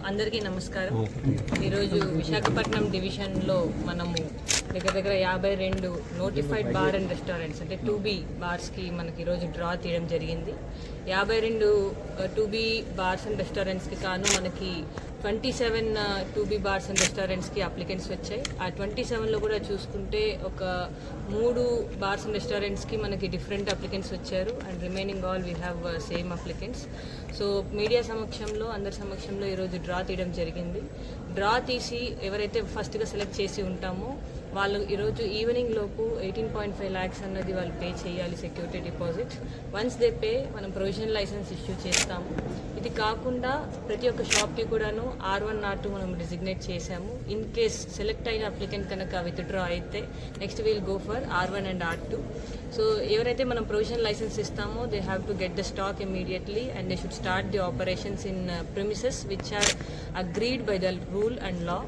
అందరికీ నమస్కారం. ఈరోజు విశాఖపట్నం డివిజన్లో మనము దగ్గర 52 నోటిఫైడ్ బార్ అండ్ రెస్టారెంట్స్ అంటే 2B బార్స్కి మనకి ఈరోజు డ్రా తీయడం జరిగింది. 52 2B బార్స్ అండ్ రెస్టారెంట్స్కి కాను మనకి 27 2B బార్స్ అండ్ రెస్టారెంట్స్కి అప్లికెంట్స్ వచ్చాయి. ఆ 27లో కూడా చూసుకుంటే ఒక 3 బార్స్ అండ్ రెస్టారెంట్స్కి మనకి డిఫరెంట్ అప్లికెంట్స్ వచ్చారు and remaining all we have same applicants. So media సమక్షంలో అందరి సమక్షంలో ఈరోజు డ్రా తీయడం జరిగింది. డ్రా తీసి ఎవరైతే ఫస్ట్గా సెలెక్ట్ చేసి ఉంటామో వాళ్ళు ఈరోజు ఈవినింగ్ లోపు 18.5 lakhs అన్నది వాళ్ళు పే చేయాలి security deposit. Once they pay మనం ప్రొవిజనల్ లైసెన్స్ ఇష్యూ చేస్తాము. ఇది కాకుండా ప్రతి ఒక్క షాప్కి కూడాను R1 R2 మనం డిజిగ్నేట్ చేశాము. ఇన్ కేస్ సెలెక్ట్ అయిన అప్లికెంట్ కనుక విత్డ్రా అయితే next we'll go for R1 and R2. So ఎవరైతే మనం ప్రొవిజనల్ లైసెన్స్ ఇస్తామో they have to get the stock immediately and they should start the operations in premises which are agreed by the rule and law.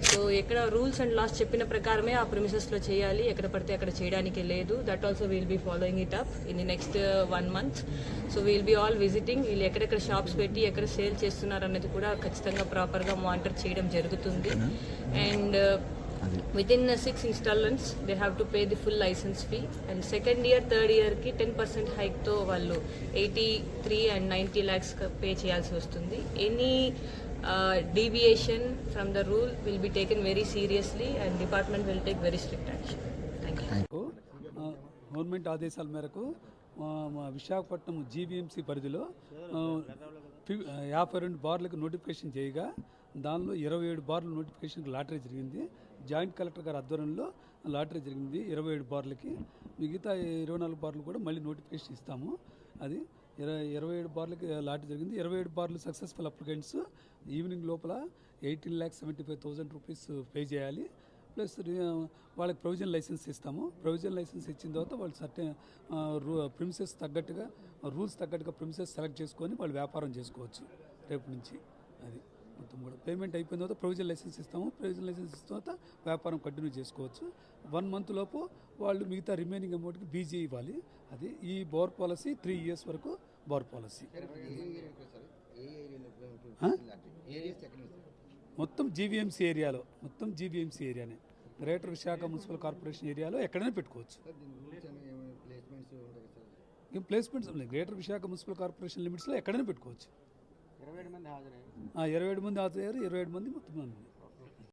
So ఎక్కడ rules and laws చెప్పిన ప్రకారమే ఆ ప్రిమిసెస్లో చేయాలి, ఎక్కడ పడితే అక్కడ చేయడానికి లేదు. That also will be following it up in the next 1 month. So will be all visiting, వీళ్ళు ఎక్కడెక్కడ షాప్స్ పెట్టి ఎక్కడ సేల్ చేస్తున్నారు అనేది కూడా ఖచ్చితంగా ప్రాపర్గా మానిటర్ చేయడం జరుగుతుంది. And within 6 installments they have to pay the full license fee and second year third year ki 10% hike తో వాళ్ళు 83 and 90 lakhs పే చేయాల్సి వస్తుంది. Any deviation from the rule will be taken very seriously and department will take very strict action. Thank you. Government ఆదేశాల మేరకు Visakhapatnam GVMC పరిధిలో 52 బార్లకు notification చేయగా దానిలో 27 బార్లు నోటిఫికేషన్కి లాటరీ జరిగింది. జాయింట్ కలెక్టర్ గారి ఆధ్వర్యంలో లాటరీ జరిగింది 27 బార్లకి. మిగతా 24 బార్లు కూడా మళ్ళీ నోటిఫికేషన్ ఇస్తాము. అది 27 బార్లకి లాటరీ జరిగింది. 27 బార్లు సక్సెస్ఫుల్ అప్లికెంట్స్ ఈవినింగ్ లోపల 18,75,000 రూపీస్ పే చేయాలి. ప్లస్ వాళ్ళకి ప్రొవిజనల్ లైసెన్స్ ఇస్తాము. ప్రొవిజనల్ లైసెన్స్ ఇచ్చిన తర్వాత వాళ్ళు సర్టెన్ ప్రిమిసెస్ తగ్గట్టుగా రూల్స్ తగ్గట్టుగా ప్రిమిసెస్ సెలెక్ట్ చేసుకొని వాళ్ళు వ్యాపారం చేసుకోవచ్చు రేపు నుంచి. అది మొత్తం కూడా పేమెంట్ అయిపోయిన తర్వాత ప్రొవిజనల్ లైసెన్స్ ఇస్తాము. ప్రొవిజనల్ లైసెన్స్ ఇచ్చిన తర్వాత వ్యాపారం కంటిన్యూ చేసుకోవచ్చు. 1 month లోపు వాళ్ళు మిగతా రిమైనింగ్ అమౌంట్కి BG ఇవ్వాలి. అది ఈ బోర్ పాలసీ 3 years వరకు బోర్ పాలసీ. మొత్తం GVMC ఏరియాలో, మొత్తం GVMC ఏరియానే, గ్రేటర్ విశాఖ మున్సిపల్ కార్పొరేషన్ ఏరియాలో ఎక్కడైనా పెట్టుకోవచ్చు. ఏం ప్లేస్మెంట్స్ ఉన్నాయి, గ్రేటర్ విశాఖ మున్సిపల్ కార్పొరేషన్ లిమిట్స్లో ఎక్కడైనా పెట్టుకోవచ్చు. 27 మంది హాజరయ్యారు, 27 మంది మొత్తం